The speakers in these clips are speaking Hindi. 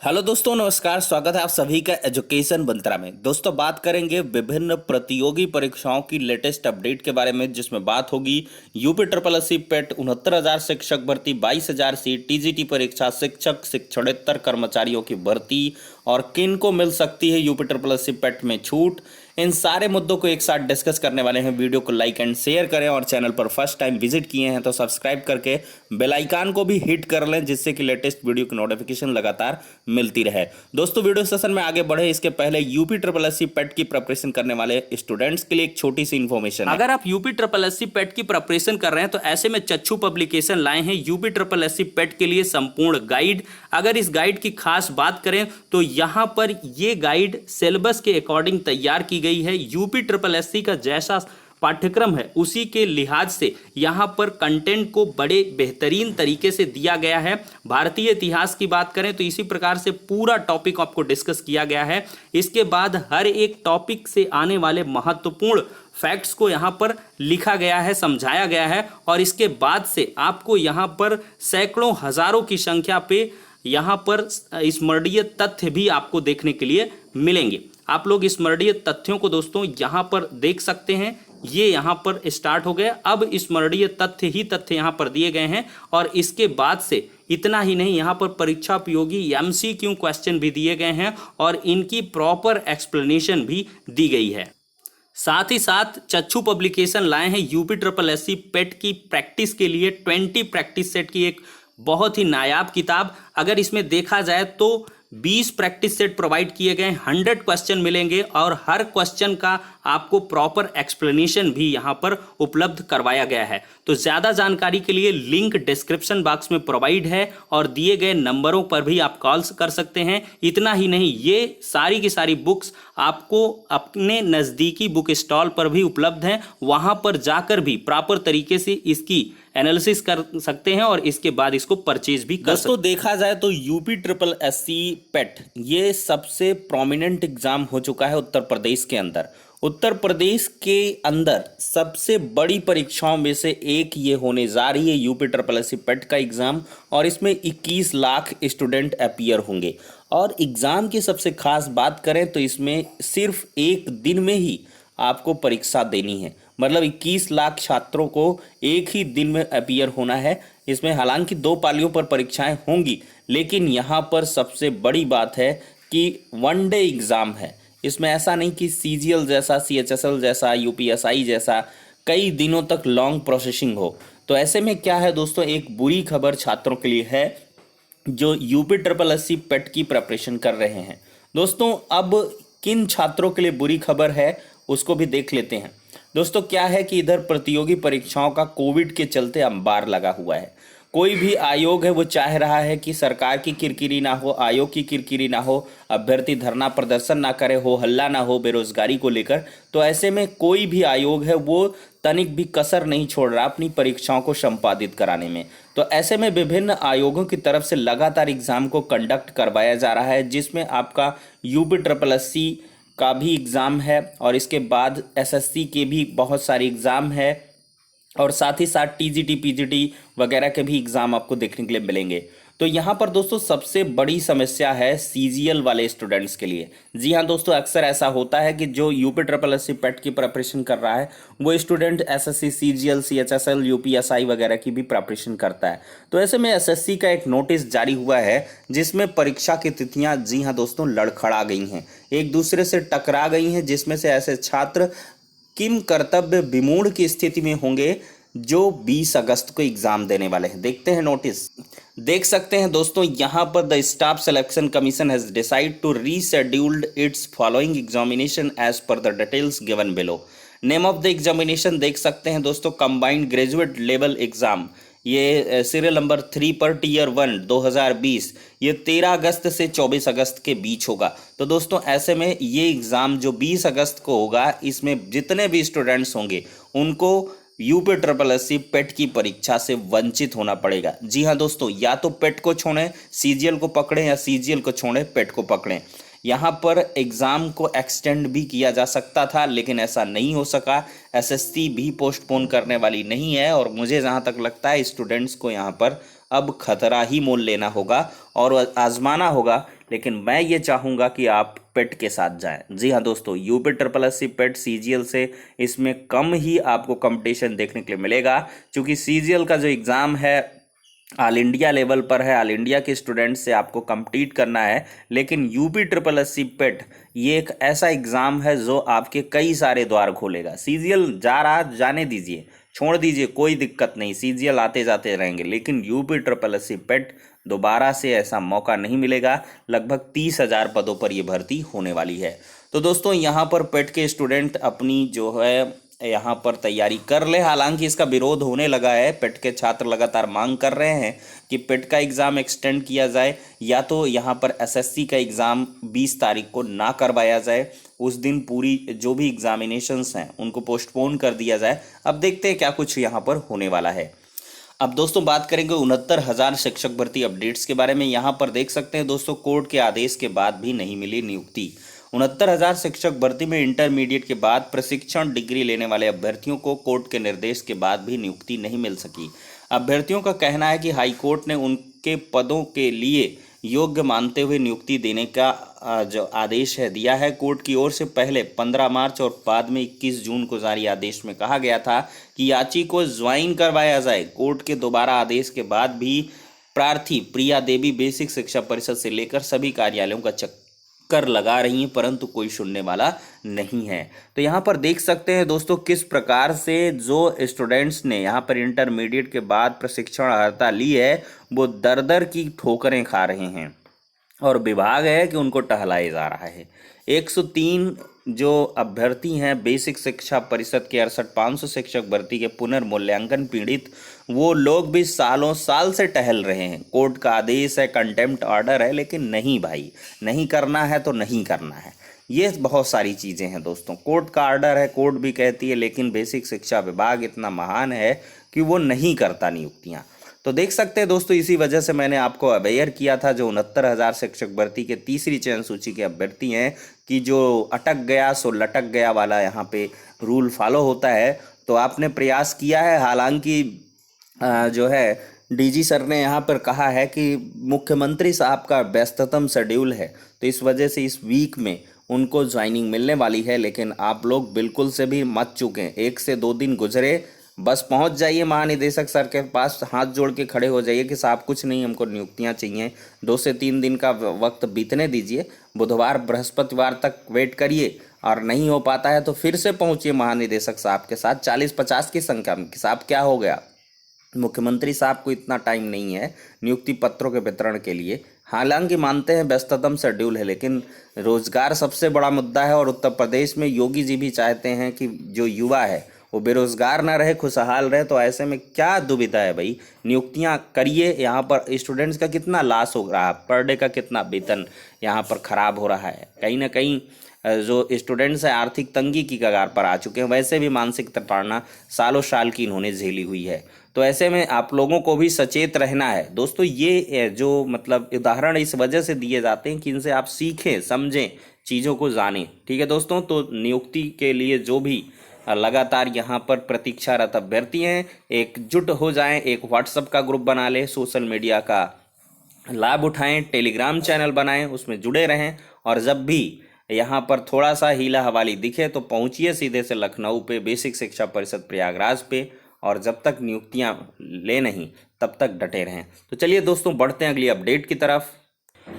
हेलो दोस्तों, नमस्कार। स्वागत है आप सभी का एजुकेशन मंत्रा में। दोस्तों, बात करेंगे विभिन्न प्रतियोगी परीक्षाओं की लेटेस्ट अपडेट के बारे में, जिसमें बात होगी यूपी ट्रिपल एससी पेट 69,000 शिक्षक भर्ती, 22,000 सीट, टीजीटी परीक्षा, शिक्षक शिक्षणेतर कर्मचारियों की भर्ती और किन को मिल सकती है यूपी ट्रिपल एससी पेट में छूट। इन सारे मुद्दों को एक साथ डिस्कस करने वाले हैं। वीडियो को लाइक एंड शेयर करें और चैनल पर फर्स्ट टाइम विजिट किए हैं तो सब्सक्राइब करके बेल आइकन को भी हिट कर लें, जिससे कि लेटेस्ट वीडियो की नोटिफिकेशन लगातार मिलती रहे। दोस्तों, वीडियो सेशन में आगे बढ़े इसके पहले यूपी ट्रिपल एससी पेट की प्रिपरेशन करने वाले स्टूडेंट्स के लिए एक छोटी सी इन्फॉर्मेशन है। अगर आप यूपी ट्रिपल एससी पेट की प्रिपरेशन कर रहे हैं तो ऐसे में चच्चू पब्लिकेशन लाए हैं यूपी ट्रिपल एससी पेट के लिए संपूर्ण गाइड। अगर इस गाइड की खास बात करें तो यहां पर ये गाइड सिलेबस के अकॉर्डिंग तैयार की गई है। यूपी ट्रिपल एससी का जैसा पाठ्यक्रम है उसी के लिहाज से यहाँ पर कंटेंट को बड़े बेहतरीन तरीके से दिया गया है। भारतीय इतिहास की बात करें तो इसी प्रकार से पूरा टॉपिक आपको डिस्कस किया गया है। इसके बाद हर एक टॉपिक से आने वाले महत्वपूर्ण फैक्ट्स को यहाँ पर लिखा गया है, समझाया गया है और इसके बाद से आपको यहाँ पर सैकड़ों हजारों की संख्या पे यहाँ पर स्मरणीय तथ्य भी आपको देखने के लिए मिलेंगे। आप लोग स्मरणीय तथ्यों को दोस्तों यहाँ पर देख सकते हैं। ये यहाँ पर स्टार्ट हो गया। अब स्मरणीय तथ्य यहाँ पर दिए गए हैं और इसके बाद से इतना ही नहीं, यहाँ पर परीक्षा उपयोगी एमसीक्यू क्वेश्चन भी दिए गए हैं और इनकी प्रॉपर एक्सप्लेनेशन भी दी गई है। साथ ही साथ चच्चू पब्लिकेशन लाए हैं यूपी ट्रिपल एससी पेट की प्रैक्टिस के लिए 20 प्रैक्टिस सेट की एक बहुत ही नायाब किताब। अगर इसमें देखा जाए तो 20 प्रैक्टिस सेट प्रोवाइड किए गए, 100 क्वेश्चन मिलेंगे और हर क्वेश्चन का आपको प्रॉपर एक्सप्लेनेशन भी यहाँ पर उपलब्ध करवाया गया है। तो ज़्यादा जानकारी के लिए लिंक डिस्क्रिप्शन बॉक्स में प्रोवाइड है और दिए गए नंबरों पर भी आप कॉल कर सकते हैं। इतना ही नहीं, ये सारी की सारी बुक्स आपको अपने नज़दीकी बुक स्टॉल पर भी उपलब्ध हैं। वहाँ पर जाकर भी प्रॉपर तरीके से इसकी एनालिसिस कर सकते हैं और इसके बाद इसको परचेज भी कर सकते हैं। दोस्तों, देखा जाए तो यूपी ट्रिपल एससी पेट ये सबसे प्रोमिनेंट एग्जाम हो चुका है उत्तर प्रदेश के अंदर। उत्तर प्रदेश के अंदर सबसे बड़ी परीक्षाओं में से एक ये होने जा रही है यूपी ट्रिपल एससी पेट का एग्जाम और इसमें 21 लाख स्टूडेंट अपीयर होंगे। और एग्जाम की सबसे खास बात करें तो इसमें सिर्फ एक दिन में ही आपको परीक्षा देनी है। मतलब 21 लाख छात्रों को एक ही दिन में अपीयर होना है। इसमें हालांकि 2 पालियों पर परीक्षाएं होंगी, लेकिन यहाँ पर सबसे बड़ी बात है कि वन डे एग्ज़ाम है। इसमें ऐसा नहीं कि सीजीएल जैसा, सीएचएसएल जैसा, यूपीएसआई जैसा कई दिनों तक लॉन्ग प्रोसेसिंग हो। तो ऐसे में क्या है दोस्तों, एक बुरी खबर छात्रों के लिए है जो यूपी ट्रिपल एससी पेट की प्रिपरेशन कर रहे हैं। दोस्तों, अब किन छात्रों के लिए बुरी खबर है उसको भी देख लेते हैं। दोस्तों, क्या है कि इधर प्रतियोगी परीक्षाओं का कोविड के चलते अंबार लगा हुआ है। कोई भी आयोग है वो चाह रहा है कि सरकार की किरकिरी ना हो, आयोग की किरकिरी ना हो, अभ्यर्थी धरना प्रदर्शन ना करे, हो हल्ला ना हो बेरोजगारी को लेकर। तो ऐसे में कोई भी आयोग है वो तनिक भी कसर नहीं छोड़ रहा अपनी परीक्षाओं को संपादित कराने में। तो ऐसे में विभिन्न आयोगों की तरफ से लगातार एग्जाम को कंडक्ट करवाया जा रहा है, जिसमें आपका यूपी ट्रिपल एससी का भी एग्ज़ाम है और इसके बाद एसएससी के भी बहुत सारे एग्ज़ाम है और साथ ही साथ टीजीटी पीजीटी वगैरह के भी एग्ज़ाम आपको देखने के लिए मिलेंगे। तो यहाँ पर दोस्तों सबसे बड़ी समस्या है सीजीएल वाले स्टूडेंट्स के लिए। जी हाँ दोस्तों, अक्सर ऐसा होता है कि जो यूपी ट्रिपल एससी पेट की प्रिपरेशन कर रहा है वो student SSC, CGL, CHSL, UPSI वगैरह की भी प्रिपरेशन करता है। तो ऐसे में एसएससी का एक नोटिस जारी हुआ है जिसमें परीक्षा की तिथियाँ, जी हाँ दोस्तों, लड़खड़ा गई हैं, एक दूसरे से टकरा गई हैं, जिसमें से ऐसे छात्र किम कर्तव्य विमूढ़ की स्थिति में होंगे जो 20 अगस्त को एग्जाम देने वाले हैं। देखते हैं नोटिस। देख सकते हैं दोस्तों, यहाँ पर the staff selection commission has decide to rescheduled its following examination as per the details given below. Name of the examination देख सकते हैं दोस्तों, कंबाइंड ग्रेजुएट लेवल एग्जाम। ये सीरियल नंबर 3 पर टीयर 1 2020, ये 13 अगस्त से 24 अगस्त के बीच होगा। तो दोस्तों ऐसे में ये एग्ज़ाम जो 20 अगस्त को होगा, इसमें जितने भी स्टूडेंट्स होंगे उनको यूपी ट्रिपल एससी पेट की परीक्षा से वंचित होना पड़ेगा। जी हाँ दोस्तों, या तो पेट को छोड़ें सीजीएल को पकड़ें या सीजीएल को छोड़ें पेट को पकड़ें। यहाँ पर एग्ज़ाम को एक्सटेंड भी किया जा सकता था, लेकिन ऐसा नहीं हो सका। एसएससी भी पोस्टपोन करने वाली नहीं है और मुझे जहाँ तक लगता है स्टूडेंट्स को यहाँ पर अब खतरा ही मोल लेना होगा और आजमाना होगा लेकिन मैं ये चाहूँगा कि आप पेट के साथ जाएं। जी हाँ दोस्तों, यूपी ट्रिपल एस सी पेट सीजीएल से इसमें कम ही आपको कंपटीशन देखने के लिए मिलेगा, क्योंकि सीजीएल का जो एग्ज़ाम है ऑल इंडिया लेवल पर है, ऑल इंडिया के स्टूडेंट से आपको compete करना है। लेकिन यूपी ट्रिपल एस सी पेट ये एक ऐसा एग्ज़ाम है जो आपके कई सारे द्वार खोलेगा। सीजीएल जा रहा, जाने दीजिए, छोड़ दीजिए, कोई दिक्कत नहीं, सीजीएल आते जाते रहेंगे, लेकिन यूपी ट्रिपल एस सी पेट दोबारा से ऐसा मौका नहीं मिलेगा। लगभग 30,000 पदों पर ये भर्ती होने वाली है। तो दोस्तों यहाँ पर पेट के स्टूडेंट अपनी जो है यहाँ पर तैयारी कर ले। हालांकि इसका विरोध होने लगा है, पेट के छात्र लगातार मांग कर रहे हैं कि पेट का एग्ज़ाम एक्सटेंड किया जाए, या तो यहाँ पर एसएससी का एग्ज़ाम 20 तारीख को ना करवाया जाए, उस दिन पूरी जो भी एग्जामिनेशंस हैं उनको पोस्टपोन कर दिया जाए। अब देखते हैं क्या कुछ यहाँ पर होने वाला है। अब दोस्तों बात करेंगे 69,000 शिक्षक भर्ती अपडेट्स के बारे में। यहाँ पर देख सकते हैं दोस्तों, कोर्ट के आदेश के बाद भी नहीं मिली नियुक्ति। 69,000 शिक्षक भर्ती में इंटरमीडिएट के बाद प्रशिक्षण डिग्री लेने वाले अभ्यर्थियों को कोर्ट के निर्देश के बाद भी नियुक्ति नहीं मिल सकी। अभ्यर्थियों का कहना है कि हाईकोर्ट ने उनके पदों के लिए योग्य मानते हुए नियुक्ति देने का जो आदेश है दिया है। कोर्ट की ओर से पहले 15 मार्च और बाद में 21 जून को जारी आदेश में कहा गया था कि याची को ज्वाइन करवाया जाए। कोर्ट के दोबारा आदेश के बाद भी प्रार्थी प्रिया देवी बेसिक शिक्षा परिषद से लेकर सभी कार्यालयों का चक्कर लगा रही हैं, परंतु कोई सुनने वाला नहीं है। तो यहाँ पर देख सकते हैं दोस्तों किस प्रकार से जो स्टूडेंट्स ने यहाँ पर इंटरमीडिएट के बाद प्रशिक्षण अर्हता ली है वो दर दर की ठोकरें खा रहे हैं, और विभाग है कि उनको टहलाया जा रहा है। 103 जो अभ्यर्थी हैं बेसिक शिक्षा परिषद के 68,500 शिक्षक भर्ती के पुनर्मूल्यांकन पीड़ित, वो लोग भी सालों साल से टहल रहे हैं। कोर्ट का आदेश है, कंटेम्प्ट ऑर्डर है, लेकिन नहीं भाई, नहीं करना है तो नहीं करना है। ये बहुत सारी चीज़ें हैं दोस्तों, कोर्ट का ऑर्डर है, कोर्ट भी कहती है, लेकिन बेसिक शिक्षा विभाग इतना महान है कि वो नहीं करता नियुक्तियाँ। तो देख सकते हैं दोस्तों, इसी वजह से मैंने आपको अवेयर किया था जो 69,000 शिक्षक भर्ती के तीसरी चयन सूची के अभ्यर्थी हैं कि जो अटक गया सो लटक गया वाला यहाँ पे रूल फॉलो होता है। तो आपने प्रयास किया है, हालांकि जो है डीजी सर ने यहाँ पर कहा है कि मुख्यमंत्री साहब का व्यस्ततम शेड्यूल है, तो इस वजह से इस वीक में उनको ज्वाइनिंग मिलने वाली है। लेकिन आप लोग बिल्कुल से भी मत चूकें, 1 से 2 दिन गुजरे, बस पहुंच जाइए महानिदेशक सर के पास, हाथ जोड़ के खड़े हो जाइए कि साहब कुछ नहीं, हमको नियुक्तियां चाहिए। 2 से 3 दिन का वक्त बीतने दीजिए, बुधवार बृहस्पतिवार तक वेट करिए, और नहीं हो पाता है तो फिर से पहुंचिए महानिदेशक साहब के साथ 40-50 की संख्या में कि साहब क्या हो गया। मुख्यमंत्री साहब को इतना टाइम नहीं है नियुक्ति पत्रों के वितरण के लिए। हालांकि मानते हैं व्यस्ततम शेड्यूल है, लेकिन रोजगार सबसे बड़ा मुद्दा है, और उत्तर प्रदेश में योगी जी भी चाहते हैं कि जो युवा है वो बेरोजगार ना रहे, खुशहाल रहे। तो ऐसे में क्या दुविधा है भाई, नियुक्तियां करिए। यहाँ पर स्टूडेंट्स का कितना लॉस हो रहा है, पर डे का कितना वेतन यहाँ पर खराब हो रहा है। कहीं ना कहीं जो स्टूडेंट्स हैं आर्थिक तंगी की कगार पर आ चुके हैं, वैसे भी मानसिक ताड़ना सालों साल की इन्होंने झेली हुई है। तो ऐसे में आप लोगों को भी सचेत रहना है दोस्तों। ये जो मतलब उदाहरण इस वजह से दिए जाते हैं कि इनसे आप सीखें, समझें, चीज़ों को जानें। ठीक है दोस्तों, तो नियुक्ति के लिए जो भी लगातार यहाँ पर प्रतीक्षारत अभ्यर्थी हैं, एकजुट हो जाएं, एक व्हाट्सएप का ग्रुप बना लें, सोशल मीडिया का लाभ उठाएं, टेलीग्राम चैनल बनाएं, उसमें जुड़े रहें, और जब भी यहाँ पर थोड़ा सा हीला हवाली दिखे तो पहुँचिए सीधे से लखनऊ पे बेसिक शिक्षा परिषद प्रयागराज पे, और जब तक नियुक्तियाँ ले नहीं तब तक डटे रहें। तो चलिए दोस्तों बढ़ते हैं अगली अपडेट की तरफ।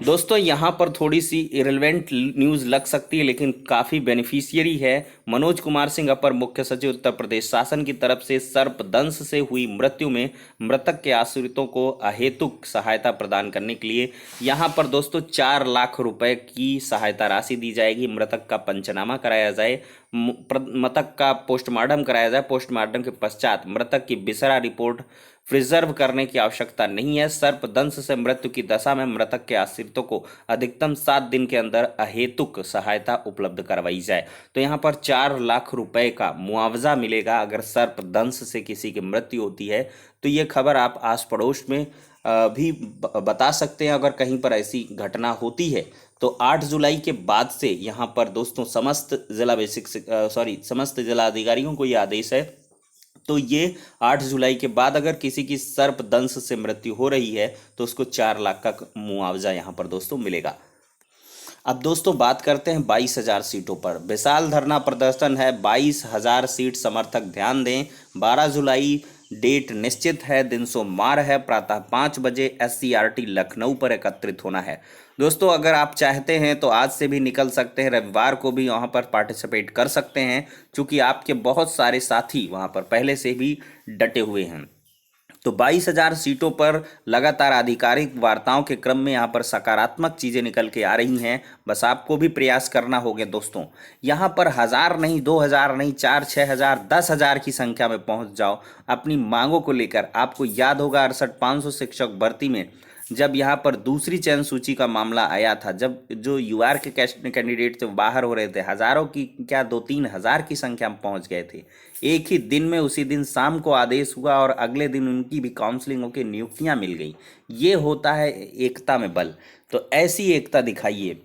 दोस्तों यहाँ पर थोड़ी सी इरेलेवेंट न्यूज़ लग सकती है, लेकिन काफ़ी बेनिफिशियरी है। मनोज कुमार सिंह अपर मुख्य सचिव उत्तर प्रदेश शासन की तरफ से सर्पदंश से हुई मृत्यु में मृतक के आश्रितों को अहेतुक सहायता प्रदान करने के लिए यहाँ पर दोस्तों 4 लाख रुपए की सहायता राशि दी जाएगी। मृतक का पंचनामा कराया जाए, मृतक का पोस्टमार्टम कराया जाए, पोस्टमार्टम के पश्चात मृतक की विसरा रिपोर्ट प्रिजर्व करने की आवश्यकता नहीं है। सर्पदंश से मृत्यु की दशा में मृतक के आश्रितों को अधिकतम 7 दिन के अंदर अहेतुक सहायता उपलब्ध करवाई जाए। तो यहाँ पर 4 लाख रुपए का मुआवजा मिलेगा अगर सर्पदंश से किसी की मृत्यु होती है। तो ये खबर आप आस पड़ोस में भी बता सकते हैं अगर कहीं पर ऐसी घटना होती है। तो 8 जुलाई के बाद से यहाँ पर दोस्तों समस्त जिला अधिकारियों को ये आदेश है। तो ये 8 जुलाई के बाद अगर किसी की सर्पदंश से मृत्यु हो रही है तो उसको 4 लाख का मुआवजा यहाँ पर दोस्तों मिलेगा। अब दोस्तों बात करते हैं 22,000 सीटों पर। विशाल धरना प्रदर्शन है, 22,000 सीट समर्थक ध्यान दें। 12 जुलाई डेट निश्चित है, दिन सोमवार है, प्रातः 5 बजे SCRT लखनऊ पर एकत्रित होना है। दोस्तों अगर आप चाहते हैं तो आज से भी निकल सकते हैं, रविवार को भी वहाँ पर पार्टिसिपेट कर सकते हैं, क्योंकि आपके बहुत सारे साथी वहाँ पर पहले से भी डटे हुए हैं। तो 22,000 सीटों पर लगातार आधिकारिक वार्ताओं के क्रम में यहाँ पर सकारात्मक चीज़ें निकल के आ रही हैं। बस आपको भी प्रयास करना होगा दोस्तों। यहाँ पर 1,000 नहीं, 2,000 नहीं, 4-6,000, 10,000 की संख्या में पहुँच जाओ अपनी मांगों को लेकर। आपको याद होगा 68,500 शिक्षक भर्ती में जब यहाँ पर दूसरी चयन सूची का मामला आया था, जब जो UR के कैंडिडेट थे बाहर हो रहे थे, हज़ारों की क्या 2-3 हज़ार की संख्या में पहुँच गए थे एक ही दिन में। उसी दिन शाम को आदेश हुआ और अगले दिन उनकी भी काउंसलिंग होकर नियुक्तियां मिल गई। ये होता है एकता में बल। तो ऐसी एकता दिखाइए,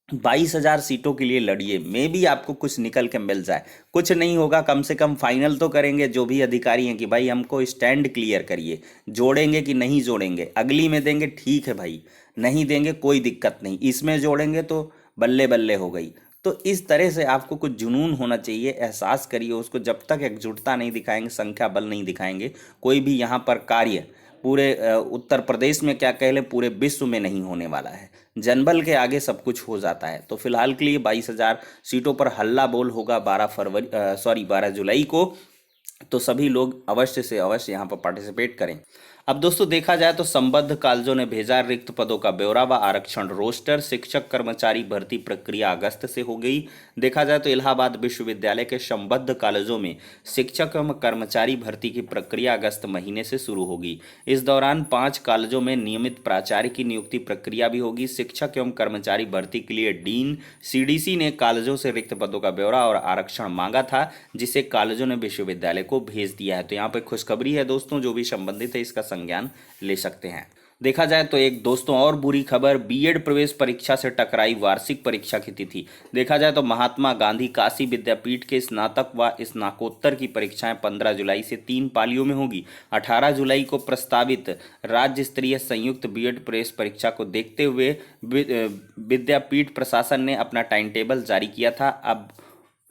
22,000 सीटों के लिए लड़िए, मे भी आपको कुछ निकल के मिल जाए। कुछ नहीं होगा, कम से कम फाइनल तो करेंगे जो भी अधिकारी हैं कि भाई हमको स्टैंड क्लियर करिए, जोड़ेंगे कि नहीं जोड़ेंगे। अगली में देंगे ठीक है भाई, नहीं देंगे कोई दिक्कत नहीं, इसमें जोड़ेंगे तो बल्ले बल्ले हो गई। तो इस तरह से आपको कुछ जुनून होना चाहिए, एहसास करिए उसको। जब तक एकजुटता नहीं दिखाएंगे, संख्या बल नहीं दिखाएंगे, कोई भी यहाँ पर कार्य पूरे उत्तर प्रदेश में क्या कह ले पूरे विश्व में नहीं होने वाला है। जनबल के आगे सब कुछ हो जाता है। तो फिलहाल के लिए 22,000 सीटों पर हल्ला बोल होगा 12 जुलाई को। तो सभी लोग अवश्य से अवश्य यहाँ पर पार्टिसिपेट करें। अब दोस्तों देखा जाए तो संबद्ध कॉलेजों ने भेजा रिक्त पदों का ब्यौरा व आरक्षण रोस्टर। शिक्षक कर्मचारी भर्ती प्रक्रिया अगस्त से हो गई। देखा जाए तो इलाहाबाद विश्वविद्यालय के संबद्ध कॉलेजों में शिक्षक एवं कर्मचारी भर्ती की प्रक्रिया अगस्त महीने से शुरू होगी। इस दौरान 5 कॉलेजों में नियमित प्राचार्य की नियुक्ति प्रक्रिया भी होगी। शिक्षक एवं कर्मचारी भर्ती के लिए डीन CDC ने कॉलेजों से रिक्त पदों का ब्यौरा और आरक्षण मांगा था, जिसे कॉलेजों ने विश्वविद्यालय को भेज दिया है। तो यहाँ पे खुशखबरी है दोस्तों, जो भी संबंधित है इसका संज्ञान ले सकते हैं। देखा जाए तो एक दोस्तों और बुरी खबर, B.Ed प्रवेश परीक्षा से टकराई वार्षिक परीक्षा की तिथि। देखा जाए तो महात्मा गांधी काशी विद्यापीठ के स्नातक व स्नाकोत्तर की परीक्षाएं 15 जुलाई से 3 पालियों में होगी। 18 जुलाई को प्रस्तावित राज्य स्तरीय संयुक्त B.Ed प्रवेश परीक्षा को देखते हुए विद्यापीठ प्रशासन ने अपना टाइम टेबल जारी किया था। अब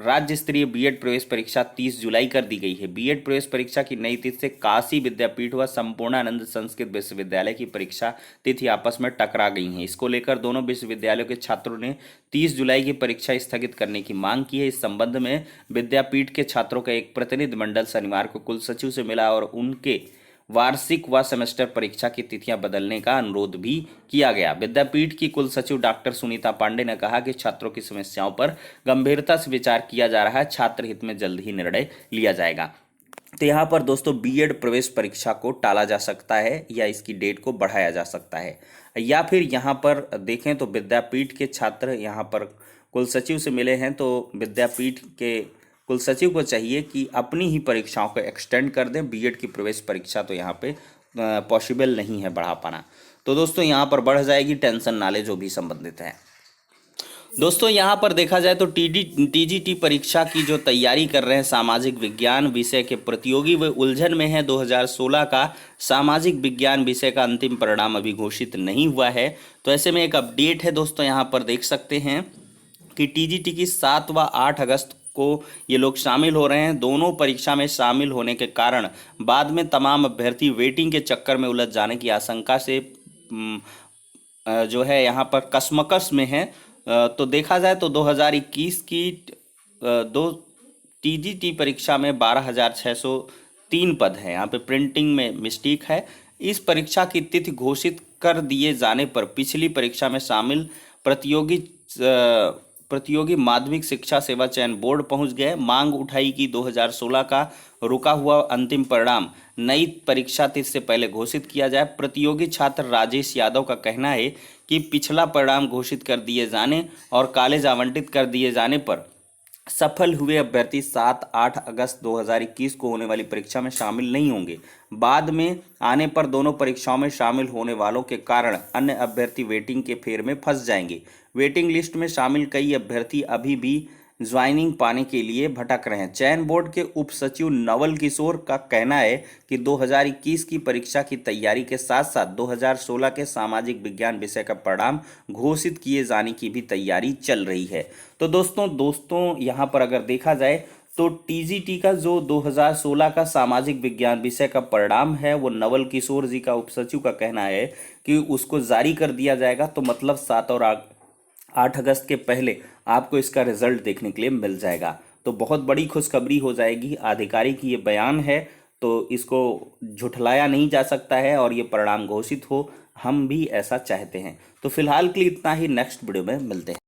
राज्य स्तरीय B.Ed प्रवेश परीक्षा 30 जुलाई कर दी गई है। B.Ed प्रवेश परीक्षा की नई तिथि से काशी विद्यापीठ व संपूर्णानंद संस्कृत विश्वविद्यालय की परीक्षा तिथि आपस में टकरा गई हैं। इसको लेकर दोनों विश्वविद्यालयों के छात्रों ने 30 जुलाई की परीक्षा स्थगित करने की मांग की है। इस संबंध में विद्यापीठ के छात्रों का एक प्रतिनिधि मंडल शनिवार को कुल सचिव से मिला और उनके वार्षिक व सेमेस्टर परीक्षा की तिथियां बदलने का अनुरोध भी किया गया। विद्यापीठ की कुल सचिव डॉक्टर सुनीता पांडे ने कहा कि छात्रों की समस्याओं पर गंभीरता से विचार किया जा रहा है, छात्र हित में जल्द ही निर्णय लिया जाएगा। तो यहाँ पर दोस्तों B.Ed प्रवेश परीक्षा को टाला जा सकता है या इसकी डेट को बढ़ाया जा सकता है, या फिर यहाँ पर देखें तो विद्यापीठ के छात्र यहाँ पर कुल सचिव से मिले हैं, तो विद्यापीठ के कुल सचिव को चाहिए कि अपनी ही परीक्षाओं को एक्सटेंड कर दें। B.Ed की प्रवेश परीक्षा तो यहाँ पे पॉसिबल नहीं है बढ़ा पाना। तो दोस्तों यहाँ पर बढ़ जाएगी टेंशन नाले जो भी संबंधित है। दोस्तों यहाँ पर देखा जाए तो TGT परीक्षा की जो तैयारी कर रहे हैं सामाजिक विज्ञान विषय के प्रतियोगी, वे उलझन में है। 2016 का सामाजिक विज्ञान विषय का अंतिम परिणाम अभी घोषित नहीं हुआ है। तो ऐसे में एक अपडेट है दोस्तों, यहाँ पर देख सकते हैं कि TGT की 7 व 8 अगस्त को ये लोग शामिल हो रहे हैं। दोनों परीक्षा में शामिल होने के कारण बाद में तमाम अभ्यर्थी वेटिंग के चक्कर में उलझ जाने की आशंका से जो है यहाँ पर कशमकश में है। तो देखा जाए तो 2021 की दो TGT परीक्षा में 12,603 पद हैं। यहाँ पे प्रिंटिंग में मिस्टेक है। इस परीक्षा की तिथि घोषित कर दिए जाने पर पिछली परीक्षा में शामिल प्रतियोगी माध्यमिक शिक्षा सेवा चयन बोर्ड पहुंच गए। मांग उठाई कि 2016 का रुका हुआ अंतिम परिणाम नई परीक्षा तिथि से पहले घोषित किया जाए। प्रतियोगी छात्र राजेश यादव का कहना है कि पिछला परिणाम घोषित कर दिए जाने और कॉलेज आवंटित कर दिए जाने पर सफल हुए अभ्यर्थी 7-8 अगस्त 2021 को होने वाली परीक्षा में शामिल नहीं होंगे। बाद में आने पर दोनों परीक्षाओं में शामिल होने वालों के कारण अन्य अभ्यर्थी वेटिंग के फेर में फंस जाएंगे। वेटिंग लिस्ट में शामिल कई अभ्यर्थी अभी भी ज्वाइनिंग पाने के लिए भटक रहे हैं। चयन बोर्ड के उप सचिव नवल किशोर का कहना है कि 2021 की परीक्षा की तैयारी के साथ साथ 2016 के सामाजिक विज्ञान विषय का परिणाम घोषित किए जाने की भी तैयारी चल रही है। तो दोस्तों यहाँ पर अगर देखा जाए तो टीजीटी का जो 2016 का सामाजिक विज्ञान विषय का परिणाम है वो नवल किशोर जी का उपसचिव का कहना है कि उसको जारी कर दिया जाएगा। तो मतलब 7 और 8 अगस्त के पहले आपको इसका रिजल्ट देखने के लिए मिल जाएगा। तो बहुत बड़ी खुशखबरी हो जाएगी। आधिकारिक ये बयान है तो इसको झुठलाया नहीं जा सकता है और ये परिणाम घोषित हो, हम भी ऐसा चाहते हैं। तो फिलहाल के लिए इतना ही, नेक्स्ट वीडियो में मिलते हैं।